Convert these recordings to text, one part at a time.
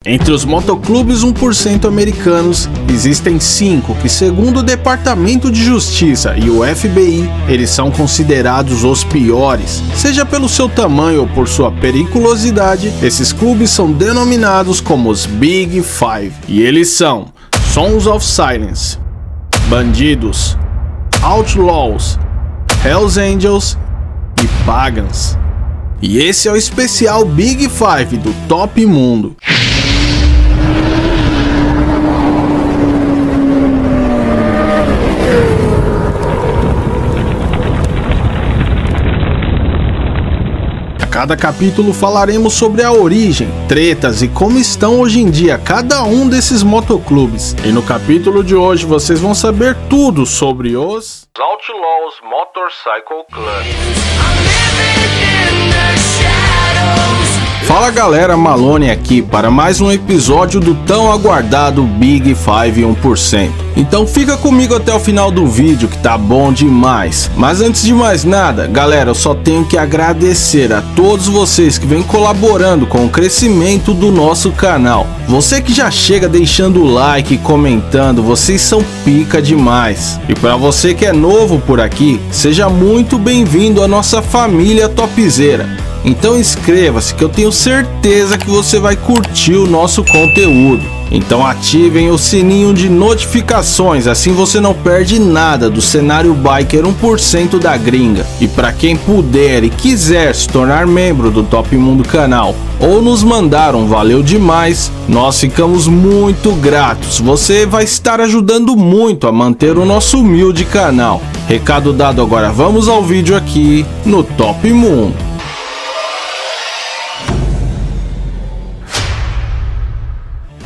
Entre os motoclubes 1% americanos, existem 5 que, segundo o Departamento de Justiça e o FBI, eles são considerados os piores. Seja pelo seu tamanho ou por sua periculosidade, esses clubes são denominados como os Big Five. E eles são Sons of Silence, Bandidos, Outlaws, Hells Angels e Pagans. E esse é o especial Big Five do Top Mundo. A cada capítulo falaremos sobre a origem, tretas e como estão hoje em dia cada um desses motoclubes. E no capítulo de hoje vocês vão saber tudo sobre os Outlaws Motorcycle Club. Fala galera, Malone aqui para mais um episódio do tão aguardado Big Five 1%. Então fica comigo até o final do vídeo que tá bom demais. Mas antes de mais nada, galera, eu só tenho que agradecer a todos vocês que vêm colaborando com o crescimento do nosso canal. Você que já chega deixando o like e comentando, vocês são pica demais. E para você que é novo por aqui, seja muito bem-vindo à nossa família topzera. Então inscreva-se que eu tenho certeza que você vai curtir o nosso conteúdo. Então ativem o sininho de notificações, assim você não perde nada do cenário biker 1% da gringa. E para quem puder e quiser se tornar membro do Top Mundo canal ou nos mandar um valeu demais, nós ficamos muito gratos. Você vai estar ajudando muito a manter o nosso humilde canal. Recado dado, agora vamos ao vídeo aqui no Top Mundo.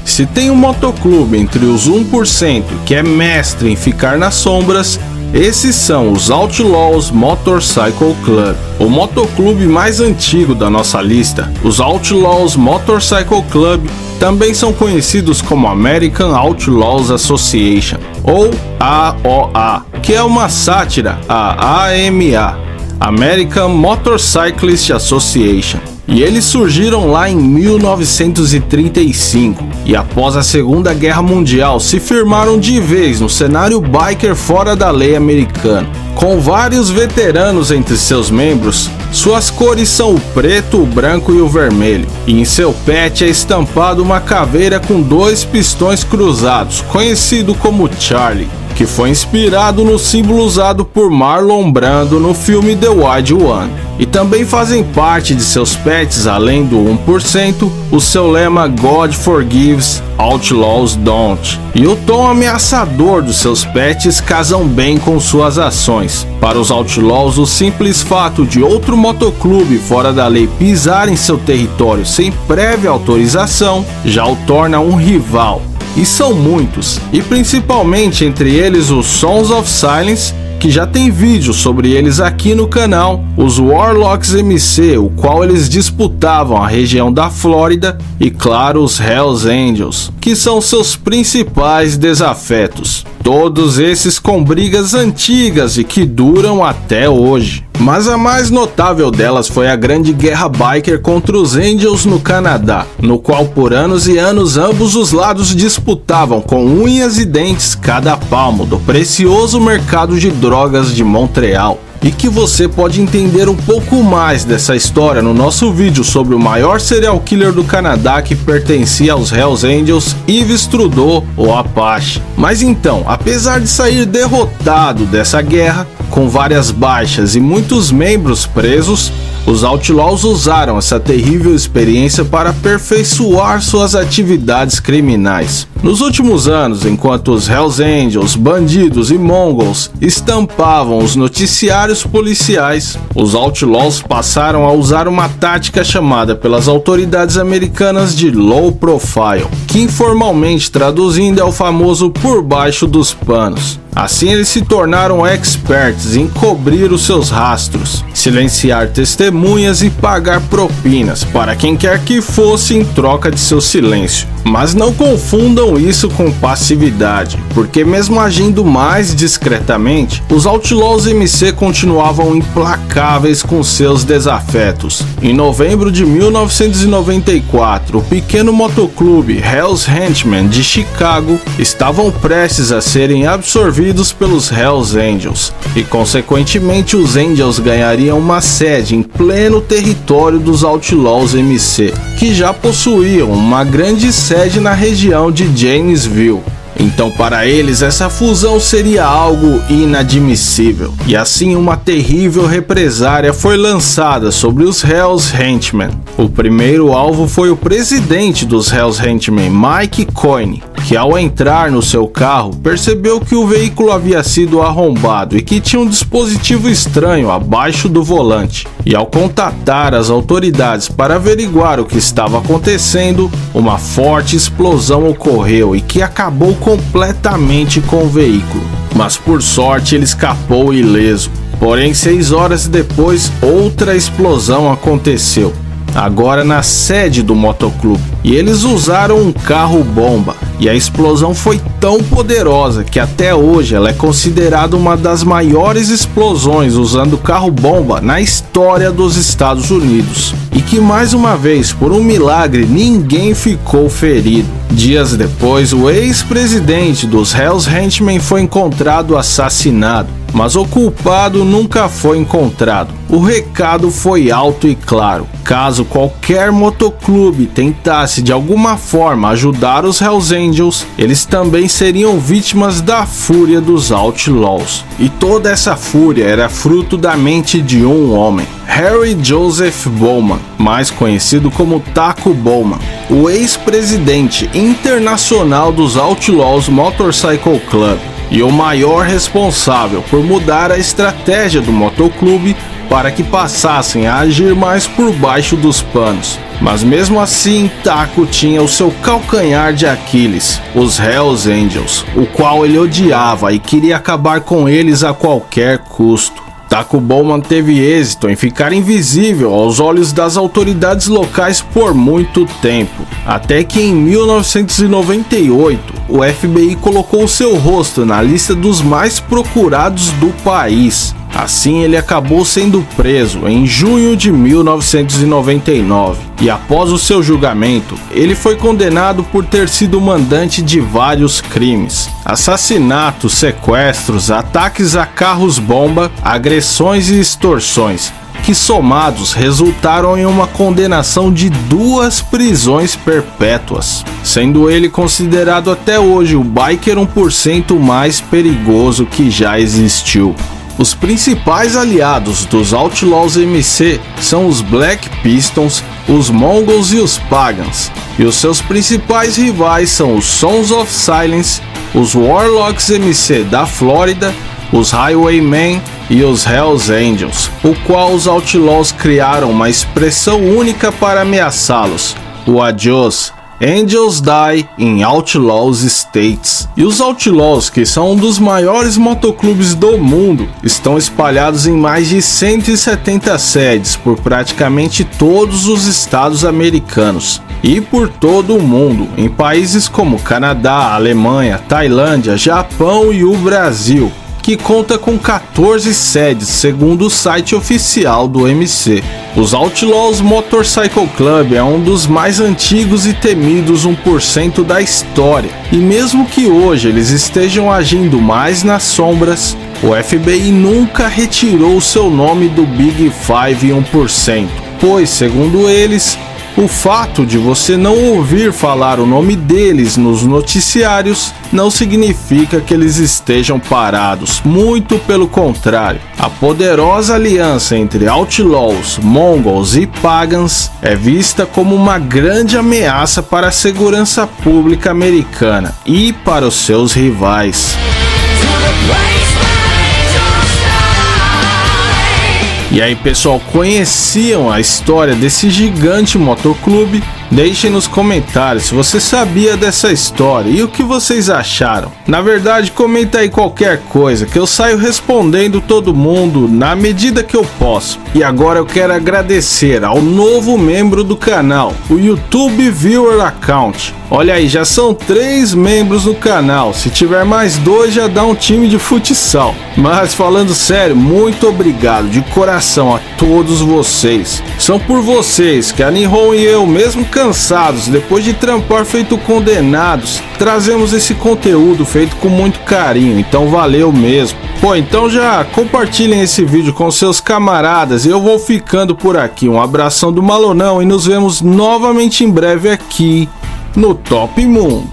Se tem um motoclube entre os 1% que é mestre em ficar nas sombras, esses são os Outlaws Motorcycle Club, o motoclube mais antigo da nossa lista. Os Outlaws Motorcycle Club também são conhecidos como American Outlaws Association, ou AOA, que é uma sátira à AMA, American Motorcyclist Association. E eles surgiram lá em 1935 e após a Segunda Guerra Mundial se firmaram de vez no cenário biker fora da lei americana. Com vários veteranos entre seus membros, suas cores são o preto, o branco e o vermelho. E em seu pet é estampado uma caveira com 2 pistões cruzados, conhecido como Charlie, que foi inspirado no símbolo usado por Marlon Brando no filme The Wild One. E também fazem parte de seus pets, além do 1%, o seu lema God Forgives, Outlaws Don't. E o tom ameaçador dos seus pets casam bem com suas ações. Para os Outlaws, o simples fato de outro motoclube fora da lei pisar em seu território sem prévia autorização já o torna um rival. E são muitos, e principalmente entre eles os Sons of Silence, que já tem vídeo sobre eles aqui no canal, os Warlocks MC, o qual eles disputavam a região da Flórida, e claro os Hells Angels, que são seus principais desafetos. Todos esses com brigas antigas e que duram até hoje. Mas a mais notável delas foi a Grande Guerra Biker contra os Angels no Canadá, no qual por anos e anos ambos os lados disputavam com unhas e dentes cada palmo do precioso mercado de drogas de Montreal. E que você pode entender um pouco mais dessa história no nosso vídeo sobre o maior serial killer do Canadá que pertencia aos Hells Angels, Yves Trudeau, o Apache. Mas então, apesar de sair derrotado dessa guerra, com várias baixas e muitos membros presos, os Outlaws usaram essa terrível experiência para aperfeiçoar suas atividades criminais. Nos últimos anos, enquanto os Hells Angels, Bandidos e Mongols estampavam os noticiários policiais, os Outlaws passaram a usar uma tática chamada pelas autoridades americanas de low profile, que informalmente traduzindo é o famoso por baixo dos panos. Assim eles se tornaram experts em cobrir os seus rastros, silenciar testemunhas e pagar propinas para quem quer que fosse em troca de seu silêncio. Mas não confundam isso com passividade, porque mesmo agindo mais discretamente, os Outlaws MC continuavam implacáveis com seus desafetos. Em novembro de 1994, o pequeno motoclube Hells Henchmen de Chicago estavam prestes a serem absorvidos pelos Hells Angels, e consequentemente os Angels ganhariam uma sede em pleno território dos Outlaws MC, que já possuíam uma grande sede na região de Janesville. Então para eles essa fusão seria algo inadmissível, e assim uma terrível represária foi lançada sobre os Hells Henchmen. O primeiro alvo foi o presidente dos Hells Henchmen, Mike Coyne, que ao entrar no seu carro percebeu que o veículo havia sido arrombado e que tinha um dispositivo estranho abaixo do volante. E ao contatar as autoridades para averiguar o que estava acontecendo, uma forte explosão ocorreu e que acabou completamente com o veículo. Mas por sorte ele escapou ileso. Porém, 6 horas depois, outra explosão aconteceu, agora na sede do motoclube, e eles usaram um carro-bomba, e a explosão foi tão poderosa que até hoje ela é considerada uma das maiores explosões usando carro-bomba na história dos Estados Unidos, e que mais uma vez, por um milagre, ninguém ficou ferido. Dias depois, o ex-presidente dos Hells Henchmen foi encontrado assassinado, mas o culpado nunca foi encontrado. O recado foi alto e claro: caso qualquer motoclube tentasse de alguma forma ajudar os Hells Angels, eles também seriam vítimas da fúria dos Outlaws. E toda essa fúria era fruto da mente de um homem, Harry Joseph Bowman, mais conhecido como Taco Bowman, o ex-presidente internacional dos Outlaws Motorcycle Club e o maior responsável por mudar a estratégia do motoclube para que passassem a agir mais por baixo dos panos. Mas mesmo assim, Taco tinha o seu calcanhar de Aquiles, os Hells Angels, o qual ele odiava e queria acabar com eles a qualquer custo. Taco Bowman teve êxito em ficar invisível aos olhos das autoridades locais por muito tempo, até que em 1998 o FBI colocou seu rosto na lista dos mais procurados do país. Assim ele acabou sendo preso em junho de 1999 e após o seu julgamento, ele foi condenado por ter sido mandante de vários crimes: assassinatos, sequestros, ataques a carros-bomba, agressões e extorsões, que somados resultaram em uma condenação de 2 prisões perpétuas, sendo ele considerado até hoje o biker 1% mais perigoso que já existiu. Os principais aliados dos Outlaws MC são os Black Pistons, os Mongols e os Pagans, e os seus principais rivais são os Sons of Silence, os Warlocks MC da Flórida, os Highwaymen e os Hells Angels, o qual os Outlaws criaram uma expressão única para ameaçá-los: o Adios, Angels Die in Outlaws States. E os Outlaws, que são um dos maiores motoclubes do mundo, estão espalhados em mais de 170 sedes por praticamente todos os estados americanos e por todo o mundo, em países como Canadá, Alemanha, Tailândia, Japão e o Brasil, que conta com 14 sedes segundo o site oficial do MC. Os Outlaws Motorcycle Club é um dos mais antigos e temidos 1% da história, e mesmo que hoje eles estejam agindo mais nas sombras, o FBI nunca retirou seu nome do Big Five 1%, pois, segundo eles, o fato de você não ouvir falar o nome deles nos noticiários não significa que eles estejam parados, muito pelo contrário. A poderosa aliança entre Outlaws, Mongols e Pagans é vista como uma grande ameaça para a segurança pública americana e para os seus rivais. E aí, pessoal, conheciam a história desse gigante motoclube? Deixem nos comentários se você sabia dessa história e o que vocês acharam. Na verdade, comenta aí qualquer coisa que eu saio respondendo todo mundo na medida que eu posso. E agora eu quero agradecer ao novo membro do canal, o YouTube Viewer Account. Olha aí, já são 3 membros no canal, se tiver mais 2 já dá um time de futsal. Mas falando sério, muito obrigado de coração a todos vocês. São por vocês que a Nihon e eu, mesmo cansados, depois de trampar feito condenados, trazemos esse conteúdo feito com muito carinho, então valeu mesmo. Pô, então já compartilhem esse vídeo com seus camaradas e eu vou ficando por aqui. Um abração do Malonão e nos vemos novamente em breve aqui no Top Mundo.